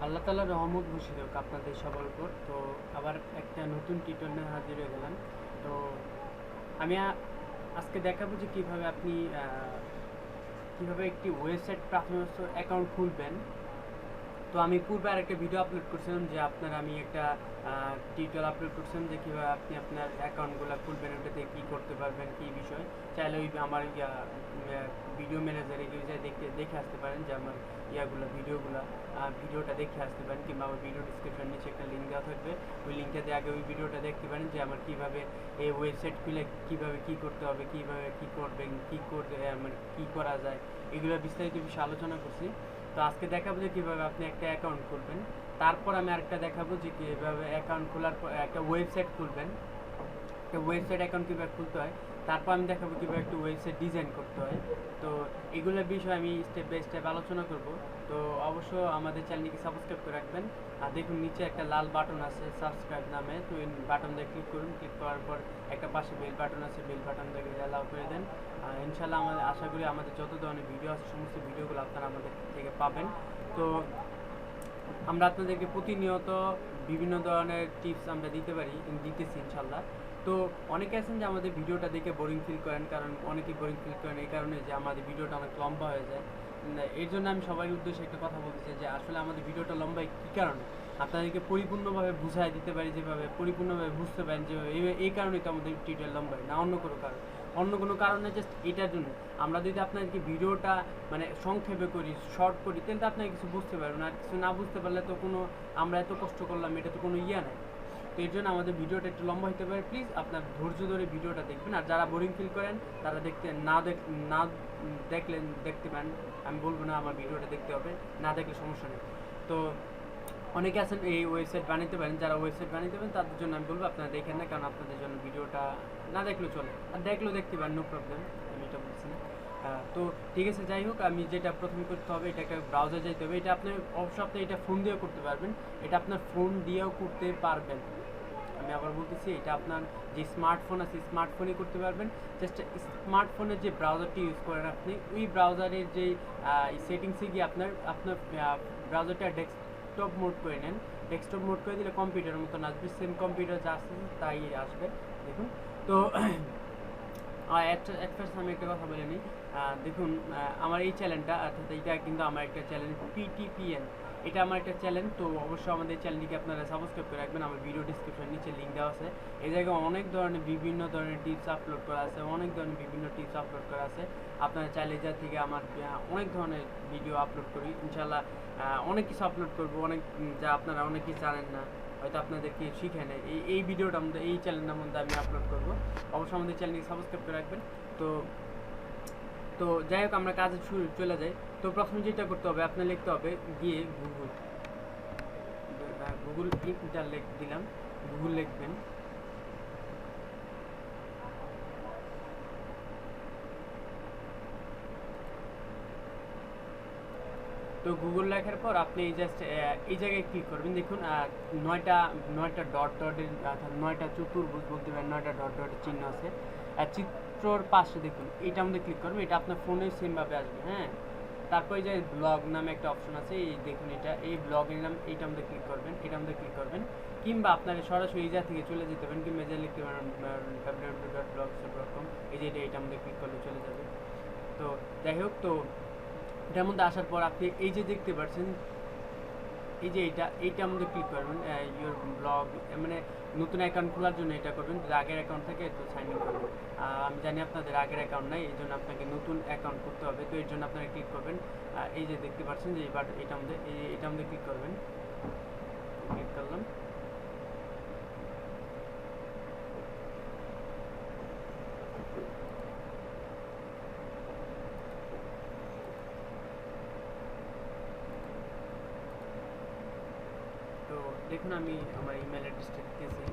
আল্লাহ তাআলার রহমত বর্ষিত হোক আপনাদের সবার উপর। তো আবার একটা নতুন টিউটোরিয়ালে হাজির হয়ে গেলাম। তো আমি আজকে দেখাবো যে কিভাবে একটি ওয়েবসাইট প্রাথমিক অ্যাকাউন্ট খুলবেন। তো আমি পূর্বে আরেকটা ভিডিও আপলোড করছিলাম যে আমি একটা টিউটোরিয়াল আপলোড করছিলাম যে কীভাবে আপনি আপনার অ্যাকাউন্টগুলো খুলবেন, ওটাতে কী করতে পারবেন, কী বিষয়। চাইলে ওই আমার ভিডিও ম্যানেজারে গিয়ে দেখে আসতে পারেন যে আমার ভিডিওটা দেখে আসতে পারেন, কিংবা আমার ভিডিও ডিসক্রিপশন নিচে একটা লিঙ্ক দেওয়া থাকবে। ওই লিঙ্কটা দিয়ে আগে ওই ভিডিওটা দেখতে পারেন যে আমার কীভাবে এই ওয়েবসাইট খুলে কীভাবে কী করতে হবে, কীভাবে কী করবেন, মানে কী করা যায়, এগুলো বিস্তারিত বিষয়ে আলোচনা করছি। তো আজকে দেখাবো যে কীভাবে আপনি একটা অ্যাকাউন্ট খুলবেন। তারপর আমি আরেকটা দেখাবো যে কীভাবে অ্যাকাউন্ট খোলার পর একটা ওয়েবসাইট খুলবেন, একটা ওয়েবসাইট অ্যাকাউন্ট কীভাবে খুলতে হয়। তারপর আমি দেখাবো কীভাবে একটা ওয়েবসাইট ডিজাইন করতে হয়। তো এগুলোর বিষয়ে আমি স্টেপ বাই স্টেপ আলোচনা করব। তো অবশ্য আমাদের চ্যানেলটিকে সাবস্ক্রাইব করে রাখবেন। আর দেখুন নিচে একটা লাল বাটন আছে সাবস্ক্রাইব নামে, তো এই বাটন দিয়ে ক্লিক করুন। ক্লিক করার পর একটা পাশে বেল বাটন আছে, বেল বাটন দিয়ে অ্যালাউ করে দেন। ইনশাল্লাহ আশা করি আমাদের যত ধরনের ভিডিও আছে সমস্ত ভিডিওগুলো আপনারা আমাদের থেকে পাবেন। তো আমরা আপনাদেরকে প্রতিনিয়ত বিভিন্ন ধরনের টিপস আমরা দিতেছি ইনশাল্লাহ। তো অনেকে আছেন যে আমাদের ভিডিওটা দেখে বোরিং ফিল করেন, কারণ অনেকেই বোরিং ফিল করেন এই কারণে যে আমাদের ভিডিওটা অনেক লম্বা হয়ে যায়। এর জন্য আমি সবার উদ্দেশ্যে একটা কথা বলতে চাই যে আসলে আমাদের ভিডিওটা লম্বা কী কারণে আপনাদেরকে পরিপূর্ণভাবে বুঝাই দিতে পারি, যেভাবে পরিপূর্ণভাবে বুঝতে পারেন যে এই কারণেই তো আমাদের টিউটোরিয়াল লম্বা হয় না, অন্য কোনো কারণে। জাস্ট এটার জন্য আমরা যদি আপনাদেরকে ভিডিওটা মানে সংক্ষেপে করি, শর্ট করি, তাহলে তো আপনারা কিছু বুঝতে পারবেন। আর কিছু না বুঝতে পারলে তো আমরা এত কষ্ট করলাম, এটা তো কোনো ইয়া নাই। তো এর জন্য আমাদের ভিডিওটা একটু লম্বা হতে পারে। প্লিজ আপনার ধৈর্য ধরে ভিডিওটা দেখবেন। আর যারা বোরিং ফিল করেন তারা দেখতে পারেন। আমি বলবো না আমার ভিডিওটা দেখতে হবে, না দেখলে সমস্যা নেই। তো অনেকে আছেন এই ওয়েবসাইট বানাতে পারেন, যারা ওয়েবসাইট বানাতে পারেন তাদের জন্য আমি বলবো আপনারা দেখেন না, কারণ আপনাদের জন্য ভিডিওটা না দেখলেও চলে, আর দেখলেও দেখতে পারেন, নো প্রবলেম, আমি এটা বলছি না। তো ঠিক আছে, যাই হোক, আমি যেটা প্রথমে করতে হবে, এটা একটা ব্রাউজার যাইতে হবে। এটা আপনি এটা ফোন দিয়েও করতে পারবেন, এটা আপনার ফোন দিয়েও করতে পারবেন। আমি আবার বলতেছি, এটা আপনার যে স্মার্টফোন আছে স্মার্টফোনে করতে পারবেন। জাস্ট স্মার্টফোনের যে ব্রাউজারটি ইউজ করেন আপনি, ওই ব্রাউজারের যে সেটিংসে গিয়ে আপনার ব্রাউজারটা ডেস্কটপ মোড করে নেন। ডেস্কটপ মোড করে দিলে কম্পিউটারের মতন আসবে, সেম কম্পিউটার যা আসছে তাই আসবে। দেখুন, তো অ্যাট ফার্স্ট আমি একটা কথা বলে নিই। দেখুন, আমার এই চ্যানেলটা, অর্থাৎ এটা কিন্তু আমার একটা চ্যানেল PTPN, এটা আমার একটা চ্যানেল। তো অবশ্যই আমাদের চ্যানেলটিকে আপনারা সাবস্ক্রাইব করে রাখবেন। আমার ভিডিও ডিসক্রিপশন নিচে লিঙ্ক দেওয়া আছে। এই জায়গায় বিভিন্ন ধরনের টিপস আপলোড করা আছে, আপনারা চাইলে যা থেকে আমার অনেক ধরনের ভিডিও আপলোড করি ইনশাল্লাহ। অনেক কিছু আপলোড করবো, যা আপনারা অনেক কিছু জানেন না, হয়তো আপনাদেরকে শিখে নেয়। এই ভিডিওটার মধ্যে, এই চ্যানেলটার মধ্যে আমি আপলোড করবো। অবশ্যই আমাদের চ্যানেলকে সাবস্ক্রাইব করে রাখবেন। তো যাই হোক, আমরা কাজে চলে যাই। তো প্রথমে যেটা করতে হবে, আপনার লিখতে হবে গিয়ে গুগল ইন্টারনেট দিলাম, গুগল লিখবেন। তো গুগল লেখার পর আপনি এই জায়গায় ক্লিক করবেন। দেখুন, নয়টা ডট ডটের, অর্থাৎ 9টা চতুর্ভুজ বলতে পারেন, 9টা ডট ডটের চিহ্ন আছে। চিত্রর পাশে দেখুন, এইটা আমাদের ক্লিক করবেন। এটা আপনার ফোনে সেমভাবে আসবে, হ্যাঁ। তারপর এই যে ব্লগ নামে একটা অপশন আছে, এই দেখুন, এই ব্লগের নাম, এইটা আমাদের ক্লিক করবেন। কিংবা আপনারা সরাসরি এই জায়গা থেকে চলে যেতে পারেন, কিংবা যে লিখতে পারেন www.blogs.com, এই যে এটা আমাদের ক্লিক করলে চলে যাবে। তো যাই হোক, তো এটার মধ্যে আসার পর আপনি এই যে দেখতে পাচ্ছেন, এই যে এইটা আমাদের ক্লিক করবেন। ইউর ব্লগ, মানে নতুন অ্যাকাউন্ট খোলার জন্য এটা করবেন। যদি আগের অ্যাকাউন্ট থাকে তো সাইন ইন করবেন। আমি জানি আপনাদের আগের অ্যাকাউন্ট নাই, এই জন্য আপনাকে নতুন অ্যাকাউন্ট করতে হবে। তো এর জন্য আপনারা ক্লিক করবেন। এই যে দেখতে পাচ্ছেন যে এটা আমাদের ক্লিক করবেন। ক্লিক করলাম। তো দেখুন, আমি আমার ইমেল অ্যাড্রেসটা দিতেছি।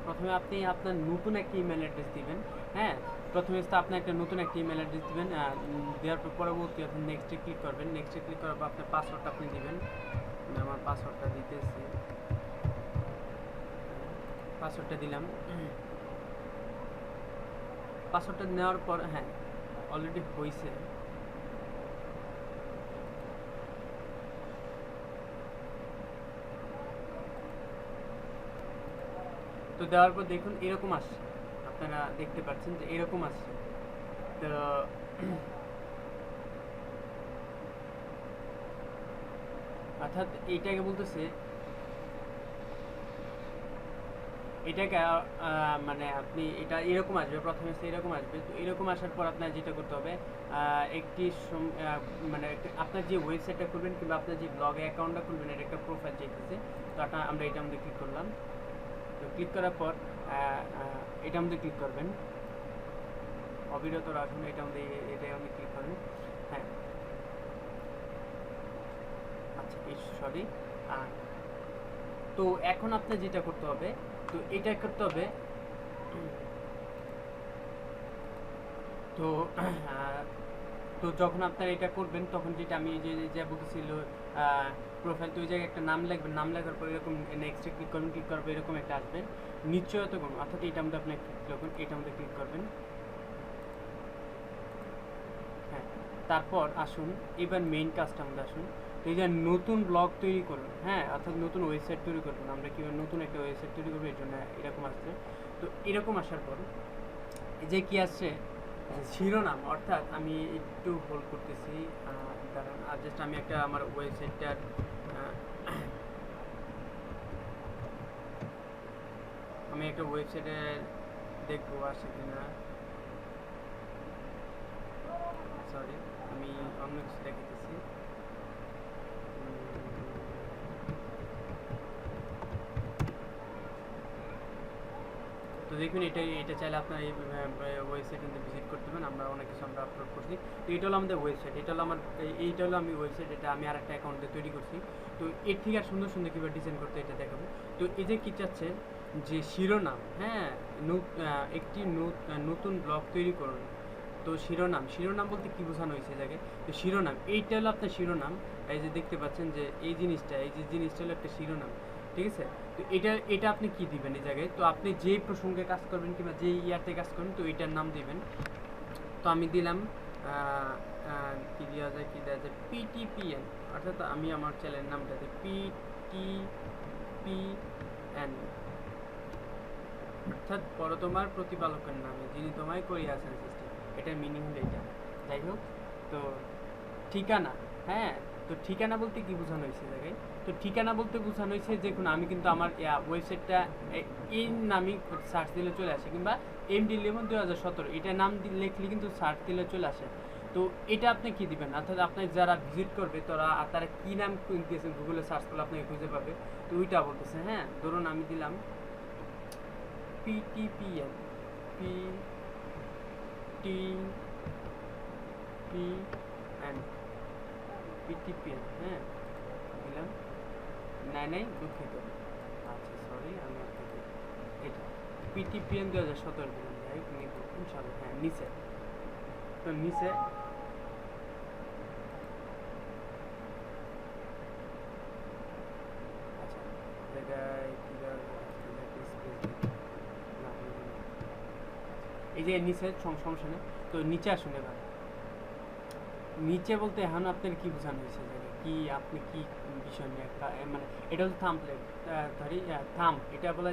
প্রথমে আপনি আপনার নতুন একটা ইমেল অ্যাড্রেস দিবেন, হ্যাঁ। প্রথমে আপনি একটা নতুন একটা ইমেল অ্যাড্রেস দিবেন। দেওয়ার পর পরবর্তী আপনি নেক্সটে ক্লিক করবেন। নেক্সটে ক্লিক করার পর আপনার পাসওয়ার্ডটা আপনি দিবেন। আমি আমার পাসওয়ার্ডটা দিতেছি, পাসওয়ার্ডটা দিলাম। পাসওয়ার্ডটা নেওয়ার পর, হ্যাঁ, অলরেডি হয়েছে। তো দেওয়ার পর দেখুন এরকম আসছে, আপনারা দেখতে পাচ্ছেন যে এরকম আসছে। তো অর্থাৎ এইটাকে বলতেছে, এটাকে মানে আপনি এটা এরকম আসবে, প্রথমে এরকম আসবে। তো এরকম আসার পর আপনার যেটা করতে হবে, একটি মানে আপনার যে ওয়েবসাইটটা খুলবেন কিংবা আপনার যে ব্লগে অ্যাকাউন্টটা খুলবেন, এটা একটা প্রোফাইল চাইতেছে। তো আমরা এটার মধ্যে ক্লিক করলাম। তো ক্লিক করার পর এটার মধ্যে ক্লিক করবেন, অবিরত রাখুন, এটার মধ্যে ক্লিক করবেন। হ্যাঁ, আচ্ছা সরি। তো এখন আপনার যেটা করতে হবে, তো এটা করতে হবে। তো তো যখন আপনারা এটা করবেন, তখন যেটা আমি যে বলতেছিল প্রোফাইল, তো ওই জায়গায় একটা নাম লিখবেন। নাম লেখার পর এরকম নেক্সটে ক্লিক করবেন, ক্লিক করবেন এরকম একটা আসবে নিশ্চয়তা করুন, অর্থাৎ এইটার মধ্যে আপনি ক্লিক করবেন, এইটার মধ্যে ক্লিক করবেন। হ্যাঁ, তারপর আসুন এবার মেইন কাজটার মধ্যে আসুন। তো এই যে নতুন ব্লগ তৈরি করুন, হ্যাঁ, অর্থাৎ নতুন ওয়েবসাইট তৈরি করবেন। আমরা কীভাবে নতুন একটা ওয়েবসাইট তৈরি করবো, এর জন্য এরকম আসছে। তো এরকম আসার পর যে কি আসছে, শিরোনাম, অর্থাৎ আমি একটু হোল্ড করতেছি, কারণ আর জাস্ট আমি একটা আমার ওয়েবসাইটটার আমি একটা ওয়েবসাইটে দেখবো আসে কিনা। সরি, আমি অন্য কিছু দেখাতেছি। তো দেখুন এটা চাইলে আপনার এই ওয়েবসাইট কিন্তু ভিজিট করতে পারেন। আমরা অনেক কিছু আমরা আপলোড করছি। তো এটা হলো আমাদের ওয়েবসাইট, এইটা হলো আমি ওয়েবসাইট, এটা আমি আর একটা অ্যাকাউন্টে তৈরি করছি। তো এর থেকে আর সুন্দর সুন্দর কীভাবে ডিজাইন করতে এটা দেখাবো। তো এই যে কী চাচ্ছে যে শিরোনাম, হ্যাঁ, একটি নতুন ব্লগ তৈরি করুন। তো শিরোনাম বলতে কী বোঝানো হয়েছে এটাকে? তো শিরোনাম, এইটা হলো আপনার শিরোনাম। এই যে দেখতে পাচ্ছেন যে এই জিনিসটা হলো একটা শিরোনাম, ঠিক আছে? তো এটা আপনি কি দিবেন এই জায়গায়? তো আপনি যে প্রসঙ্গে কাজ করবেন কিংবা যে ইয়াতে কাজ করবেন, তো এটার নাম দিবেন। তো আমি দিলাম কি দেওয়া যায় PTPN, অর্থাৎ আমি আমার চ্যানেলের নামটা দিই PTPN, অর্থাৎ পর তোমার প্রতিপালকের নামে যিনি তোমায় করিয়াছেন সৃষ্টি। এটার মিনিং হলো এটা। যাই হোক, তো ঠিকানা, হ্যাঁ, তো ঠিকানা বলতে কি বোঝানো হয়েছে জায়গায়? তো ঠিকানা বলতে বোঝানো হয়েছে, দেখুন আমি কিন্তু আমার ওয়েবসাইটটা এই নামই সার্চ দিলে চলে আসে, কিংবা MD11 2017 এটা নাম লিখলে কিন্তু সার্চ দিলে চলে আসে। তো এটা আপনি কি দিবেন, অর্থাৎ আপনার যারা ভিজিট করবে তারা কি নাম দিয়েছেন গুগলে সার্চ করলে আপনাকে খুঁজে পাবে। তো ওইটা বলতেছে। হ্যাঁ, ধরুন আমি দিলাম PTPN, PTPN, হ্যাঁ দিলাম। নাই দুঃখিত, আচ্ছা সরি, আমি আপনাকে এটা PTPN 2017 দিলাম। যাই হোক, ইনশাল্লাহ। হ্যাঁ, নিচে, তো নিচে আচ্ছা জায়গায় এই যে নিচে সমস্যা নেই। তো নিচে আসুন। এবার নিচে বলতে এখন আপনার কি বোঝানো হয়েছে জায়গায়, কি আপনি কি বিষয় নিয়ে মানে এটা হচ্ছে থাম্বনেল, ধরি থাম, এটা বলে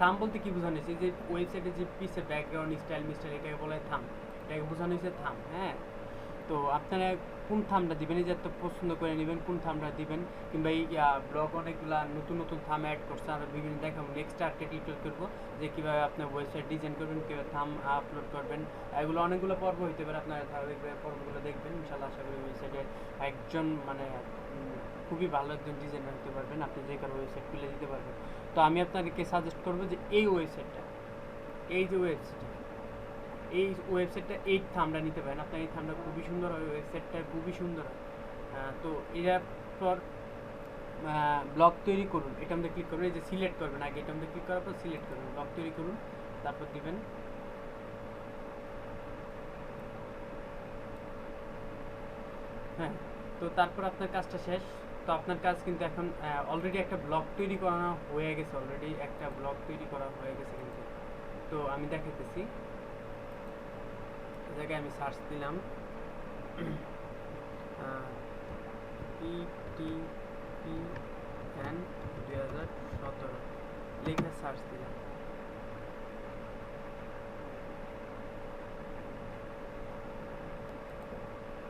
থাম বলতে কি বোঝানো হয়েছে, যে ওয়েবসাইটে যে পিসের ব্যাকগ্রাউন্ড স্টাইল এটাকে বলে থাম, এটাকে বোঝানো হয়েছে থাম। হ্যাঁ, তো আপনারা কোন থামটা দিবেন, এই যে একটা পছন্দ করে নেবেন কোন থামটা দিবেন, কিংবা এই ব্লগ অনেকগুলা নতুন থাম অ্যাড করছে, আর বিভিন্ন দেখাবো। নেক্সট একটা টিউটোরিয়াল করবো যে কীভাবে আপনার ওয়েবসাইট ডিজাইন করবেন, কীভাবে থাম আপলোড করবেন। এগুলো অনেকগুলো পর্ব হইতে পারে, আপনারা ধারাবাহিকভাবে পর্বগুলো দেখবেন। ইনশাআল্লাহ আশা করি ওয়েবসাইটের একজন মানে খুবই ভালো একজন ডিজাইনার হতে পারবেন, আপনি যে কারো ওয়েবসাইট খুলে দিতে পারবেন। তো আমি আপনাদেরকে সাজেস্ট করবো যে এই ওয়েবসাইটটা, এই ওয়েবসাইটটা এই থামটা নিতে পারেন। আপনার এই থামটা খুবই সুন্দর হয়, ওয়েবসাইটটা খুবই সুন্দর হয়। তো এর পর ব্লগ তৈরি করুন, এটা আমাদের ক্লিক করবেন। এই যে সিলেক্ট করবেন, আগে এটা আমাদের ক্লিক করার পর সিলেক্ট করবেন, ব্লগ তৈরি করুন, তারপর দিবেন। হ্যাঁ, তো তারপর আপনার কাজটা শেষ। তো আপনার কাজ কিন্তু এখন অলরেডি একটা ব্লগ তৈরি করা হয়ে গেছে, কিন্তু। তো আমি দেখাইতেছি, জায়গায় আমি সার্চ দিলাম PTPN 2017 লেখা সার্চ দিলাম।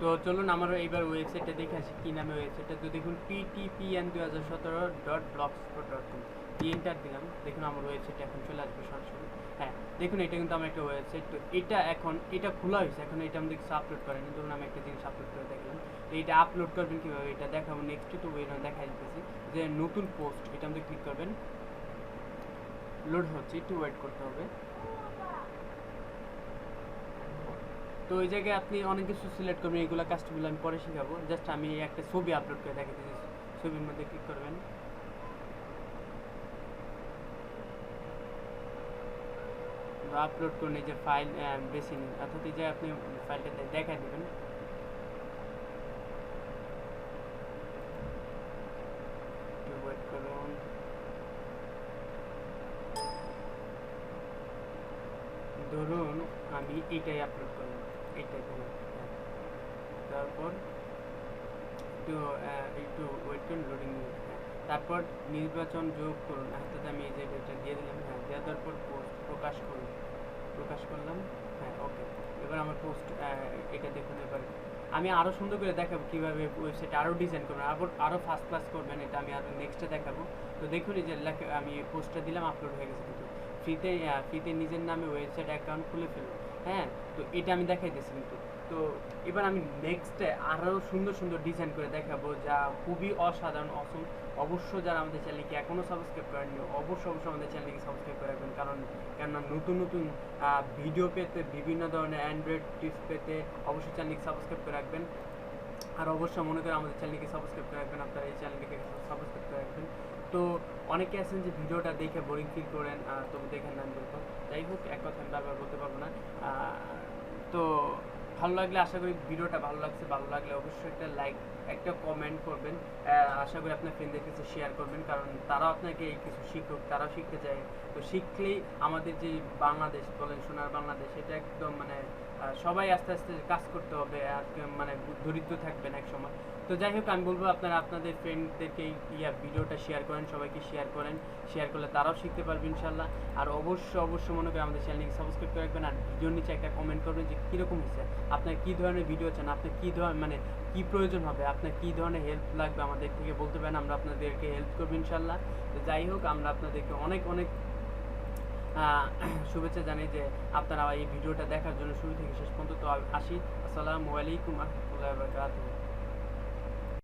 তো চলুন আমার এইবার ওয়েবসাইটটা দেখে আসি কী নামে ওয়েবসাইটটা। তো দেখুন ptpn2017.blogspot.com এন্টার দিলাম, দেখুন আমার ওয়েবসাইট এখন চলে আসবে সরাসরি। হ্যাঁ দেখুন এটা কিন্তু আমার একটা ওয়েবসাইট। তো এটা খোলা হয়েছে, এখন এটা আমাদের কিছু আপলোড করেনি। ধরুন আমি একটা জিনিস আপলোড করে দেখলাম, তো এটা আপলোড করবেন কীভাবে এটা দেখাবো নেক্সট। তো দেখা দিতেছি যে নতুন পোস্ট, এটা আমাদের ক্লিক করবেন, লোড হচ্ছে, একটু ওয়েট করতে হবে। তো ওই জায়গায় আপনি অনেক কিছু সিলেক্ট করবেন, এগুলো কাজগুলো আমি পরে শেখাবো। জাস্ট আমি একটা ছবি আপলোড করে দেখাতে চাইছি, ছবির মধ্যে ক্লিক করবেন, আপলোড করুন। এই যে ফাইল বেছে নিন, অর্থাৎ এই যে আপনি ফাইলটা দেখাই দেবেন। ওয়েট করুন, ধরুন আমি এইটাই আপলোড করলাম, এইটাই ধরুন। তারপর একটু ওয়েট করুন, লোডিং। তারপর নির্বাচন যোগ করুন, অর্থাৎ আমি এই যে এটা দিয়ে দিলাম। হ্যাঁ দেওয়ার পর পোস্ট প্রকাশ করুন, প্রকাশ করলাম। হ্যাঁ ওকে, এবার আমার পোস্ট এটা দেখুন। এবার আমি আরও সুন্দর করে দেখাবো কীভাবে ওয়েবসাইট আরও ডিজাইন করবেন, আরও ফার্স্ট ক্লাস করবেন, এটা আমি আরও নেক্সটে দেখাবো। তো দেখুন এই যে আমি পোস্টটা দিলাম, আপলোড হয়ে গেছে। কিন্তু ফ্রিতে নিজের নামে ওয়েবসাইট অ্যাকাউন্ট খুলে ফেলুন। হ্যাঁ তো এটা আমি দেখাইতেছি কিন্তু। তো এবার আমি নেক্সটে আরও সুন্দর সুন্দর ডিজাইন করে দেখাবো, যা খুবই অসাধারণ অসম। অবশ্য যারা আমাদের চ্যানেলকে এখনও সাবস্ক্রাইব করেননি, অবশ্যই আমাদের চ্যানেলকে সাবস্ক্রাইব করে রাখবেন, কেননা নতুন নতুন ভিডিও পেতে, বিভিন্ন ধরনের অ্যান্ড্রয়েড টিপস পেতে অবশ্যই চ্যানেলকে সাবস্ক্রাইব করে রাখবেন। আর অবশ্যই মনে করে আমাদের চ্যানেলকে সাবস্ক্রাইব করে রাখবেন, আপনারা এই চ্যানেলটিকে সাবস্ক্রাইব করে রাখবেন। তো অনেকে আছেন যে ভিডিওটা দেখে বোরিং ফিল করেন, তবু দেখেন না বলতো। যাই হোক, এক কথা আমি বারবার বলতে পারবো না। তো ভালো লাগলে, আশা করি ভিডিওটা ভালো লাগলে অবশ্যই একটা লাইক, একটা কমেন্ট করবেন। আশা করি আপনার ফ্রেন্ডদের কাছে শেয়ার করবেন, কারণ তারাও আপনাকে এই কিছু শিখুক, তারাও শিখতে চায়। তো শিখলেই আমাদের যে বাংলাদেশ বলেন, সোনার বাংলাদেশ, এটা একদম মানে সবাই আস্তে আস্তে কাজ করতে হবে, আর মানে দরিদ্র থাকবেন এক সময়। তো যাই হোক, আমি বলবো আপনারা আপনাদের ফ্রেন্ডদেরকে ভিডিওটা শেয়ার করেন, সবাইকে শেয়ার করেন। শেয়ার করলে তারাও শিখতে পারবে ইনশাল্লাহ। আর অবশ্যই মনে করেন আমাদের চ্যানেলকে সাবস্ক্রাইব করে রাখবেন। আর ভিডিওর নিচে একটা কমেন্ট করবেন যে কীরকম হয়েছে, আপনার কী ধরনের ভিডিও চান, আপনার কী ধরনের মানে কী প্রয়োজন হবে, আপনার কী ধরনের হেল্প লাগবে আমাদের থেকে বলতে পারেন, আমরা আপনাদেরকে হেল্প করবো ইনশাল্লাহ। তো যাই হোক, আমরা আপনাদেরকে অনেক অনেক শুভেচ্ছা জানাই যে আপনারা এই ভিডিওটা দেখার জন্য শুরু থেকে শেষ পর্যন্ত। তো আসি, আসসালামু আলাইকুম ওয়া রাহমাতুল্লাহি ওয়া বারাকাতুহু।